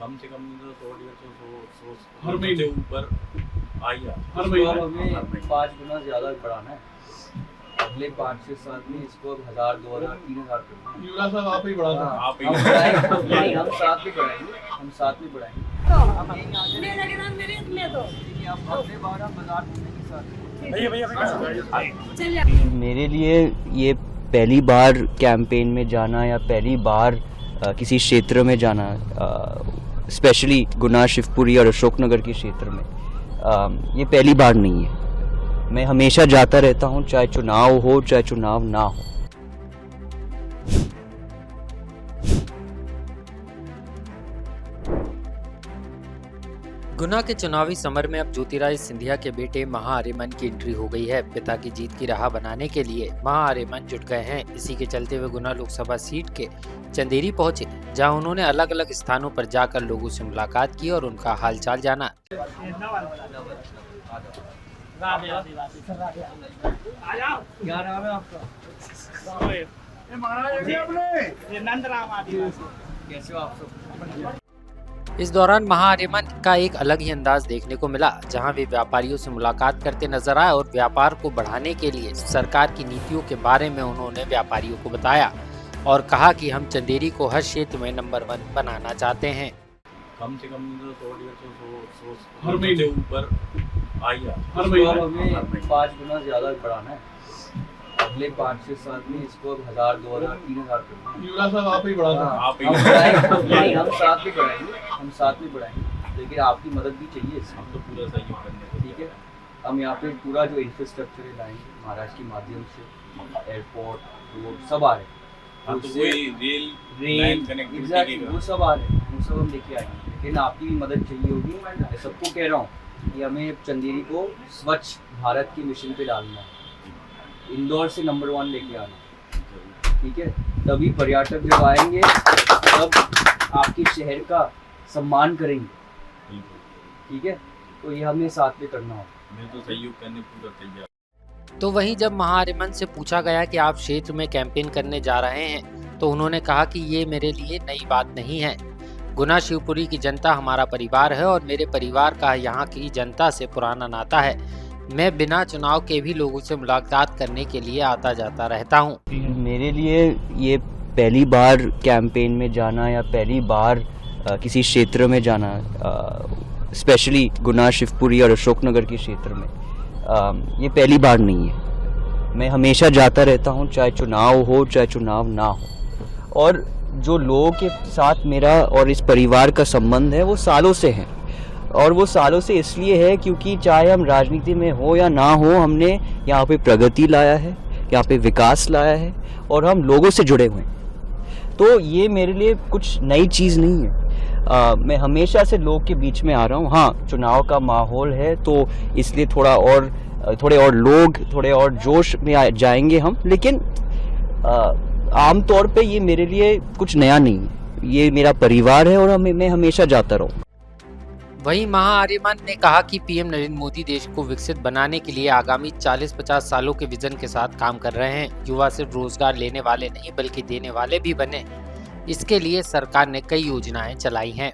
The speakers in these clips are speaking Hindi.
कम से कम तो 100 150 हर महीने ऊपर आइए हर इसको महीने अब हमें 5 गुना ज्यादा बढ़ाना है। अगले 5-6 साल में इसको अब 1000, 2000, 3000 करना है। युवराज साहब आप ही बढ़ा हाँ, सकते आप ही हम बढ़ाएंगे, नहीं, हम साथ में बढ़ाएंगे, हम साथ में बढ़ाएंगे। क्योंकि अब अगले बार हम बाजार घूमने के साथ। मेरे लिए ये पहली बार कैंपेन में जाना या पहली बार किसी क्षेत्र में जाना, स्पेशली गुना, शिवपुरी और अशोकनगर के क्षेत्र में, ये पहली बार नहीं है। मैं हमेशा जाता रहता हूँ, चाहे चुनाव हो चाहे चुनाव ना हो। गुना के चुनावी समर में अब ज्योतिरादित्य सिंधिया के बेटे महाआर्यमन की एंट्री हो गई है। पिता की जीत की राह बनाने के लिए महाआर्यमन जुट गए हैं। इसी के चलते हुए गुना लोकसभा सीट के चंदेरी पहुंचे, जहां उन्होंने अलग अलग स्थानों पर जाकर लोगों से मुलाकात की और उनका हालचाल जाना। क्या नाम है आपका? कैसे हो आप सब? इस दौरान महाआर्यमन का एक अलग ही अंदाज देखने को मिला, जहां वे व्यापारियों से मुलाकात करते नजर आए और व्यापार को बढ़ाने के लिए सरकार की नीतियों के बारे में उन्होंने व्यापारियों को बताया और कहा कि हम चंदेरी को हर क्षेत्र में नंबर 1 बनाना चाहते हैं। कम से कम तो 100 हर महीने ऊपर आइए हर इसको अब महीने हमें 5 गुना ज्यादा बढ़ाना है। अगले 5-6 साल में इसको अब 1000, 2000, 3000 करना है। युवराज साहब आप ही बढ़ा सकते आप ही हम बढ़ाएंगे, नहीं, हम साथ में बढ़ाएंगे, हम साथ में बढ़ाएंगे, लेकिन आपकी मदद भी चाहिए इसमें। हम तो पूरा सहयोग करने ठीक है, हम यहाँ पे पूरा जो इंफ्रास्ट्रक्चर है लाएंगे महाराष्ट्र के माध्यम से, एयरपोर्ट, रोड सब आ रहे हैं। हम तो उससे कोई रेल कनेक्टिविटी एग्जैक्टली की वो सब आ रहे हैं, वो सब हम लेके आएंगे, लेकिन आपकी भी मदद चाहिए होगी। मैं सबको कह रहा हूँ कि हमें चंदेरी को स्वच्छ भारत के मिशन पे डालना है, इंदौर से नंबर 1 लेके आना। ठीक है, तभी पर्यटक जब आएंगे तब आपके शहर का सम्मान करेंगे। ठीक है, तो ये हमें साथ में करना होगा। मैं तो सहयोग करने पूरा तैयार। तो वहीं जब महाआर्यमन से पूछा गया कि आप क्षेत्र में कैंपेन करने जा रहे हैं, तो उन्होंने कहा कि ये मेरे लिए नई बात नहीं है। गुना शिवपुरी की जनता हमारा परिवार है और मेरे परिवार का यहाँ की जनता से पुराना नाता है। मैं बिना चुनाव के भी लोगों से मुलाकात करने के लिए आता जाता रहता हूँ। मेरे लिए ये पहली बार कैंपेन में जाना या पहली बार किसी क्षेत्र में जाना, स्पेशली गुना, शिवपुरी और अशोकनगर के क्षेत्र में, ये पहली बार नहीं है। मैं हमेशा जाता रहता हूँ, चाहे चुनाव हो चाहे चुनाव ना हो। और जो लोगों के साथ मेरा और इस परिवार का संबंध है वो सालों से है, और वो सालों से इसलिए है क्योंकि चाहे हम राजनीति में हो या ना हो, हमने यहाँ पे प्रगति लाया है, यहाँ पे विकास लाया है और हम लोगों से जुड़े हुए हैं। तो ये मेरे लिए कुछ नई चीज़ नहीं है। मैं हमेशा से लोग के बीच में आ रहा हूँ। हाँ, चुनाव का माहौल है तो इसलिए थोड़े और लोग थोड़े और जोश में जाएंगे हम, लेकिन आम तौर पे ये मेरे लिए कुछ नया नहीं है। ये मेरा परिवार है और मैं हमेशा जाता रहूँ। वहीं महाआर्यमन ने कहा कि पीएम नरेंद्र मोदी देश को विकसित बनाने के लिए आगामी 40-50 सालों के विजन के साथ काम कर रहे हैं। युवा सिर्फ रोजगार लेने वाले नहीं बल्कि देने वाले भी बने, इसके लिए सरकार ने कई योजनाएं चलाई हैं।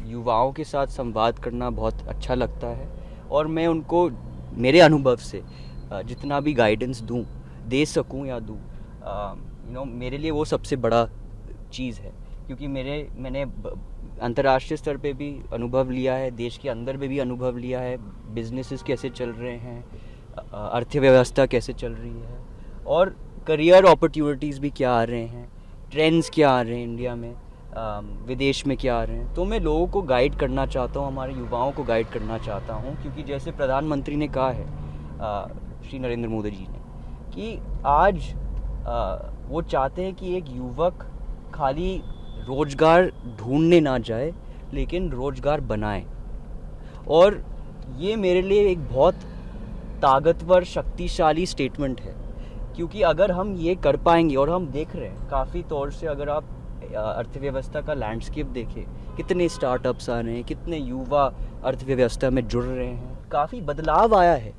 युवाओं के साथ संवाद करना बहुत अच्छा लगता है और मैं उनको मेरे अनुभव से जितना भी गाइडेंस दे सकूं या दूं, मेरे लिए वो सबसे बड़ा चीज़ है। क्योंकि मैंने अंतर्राष्ट्रीय स्तर पे भी अनुभव लिया है, देश के अंदर में भी अनुभव लिया है, बिजनेसेस कैसे चल रहे हैं, अर्थव्यवस्था कैसे चल रही है और करियर अपॉर्चुनिटीज़ भी क्या आ रहे हैं, ट्रेंड्स क्या आ रहे हैं इंडिया में, विदेश में क्या आ रहे हैं। तो मैं लोगों को गाइड करना चाहता हूँ, हमारे युवाओं को गाइड करना चाहता हूँ, क्योंकि जैसे प्रधानमंत्री ने कहा है, श्री नरेंद्र मोदी जी ने, कि आज वो चाहते हैं कि एक युवक खाली रोजगार ढूंढने ना जाए लेकिन रोजगार बनाए। और ये मेरे लिए एक बहुत ताकतवर शक्तिशाली स्टेटमेंट है, क्योंकि अगर हम ये कर पाएंगे, और हम देख रहे हैं काफ़ी तौर से, अगर आप अर्थव्यवस्था का लैंडस्केप देखें, कितने स्टार्टअप्स आ रहे हैं, कितने युवा अर्थव्यवस्था में जुड़ रहे हैं, काफ़ी बदलाव आया है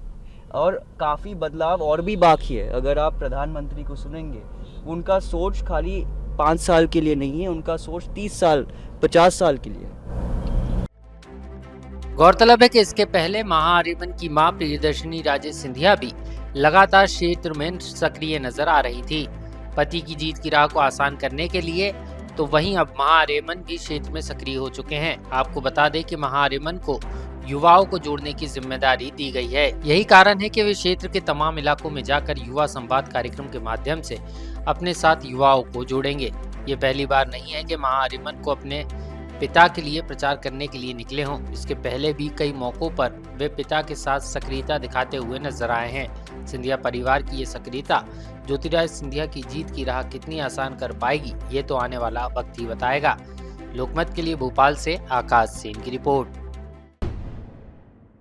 और काफ़ी बदलाव और भी बाकी है। अगर आप प्रधानमंत्री को सुनेंगे, उनका सोच खाली 5 साल के लिए नहीं है, उनका सोच 30 साल 50 साल के लिए है। गौरतलब है कि इसके पहले महाआर्यमन की मां प्रियदर्शनी राजे सिंधिया भी लगातार क्षेत्र में सक्रिय नजर आ रही थी। पति की जीत की राह को आसान करने के लिए तो वहीं अब महाआर्यमन भी क्षेत्र में सक्रिय हो चुके हैं। आपको बता दें कि महाआर्यमन को युवाओं को जोड़ने की जिम्मेदारी दी गई है। यही कारण है कि वे क्षेत्र के तमाम इलाकों में जाकर युवा संवाद कार्यक्रम के माध्यम से अपने साथ युवाओं को जोड़ेंगे। ये पहली बार नहीं है कि महाआर्यमन को अपने पिता के लिए प्रचार करने के लिए निकले हों। इसके पहले भी कई मौकों पर वे पिता के साथ सक्रियता दिखाते हुए नजर आए हैं। सिंधिया परिवार की ये सक्रियता ज्योतिराज सिंधिया की जीत की राह कितनी आसान कर पाएगी, ये तो आने वाला वक्त ही बताएगा। लोकमत के लिए भोपाल से आकाश सेन की रिपोर्ट।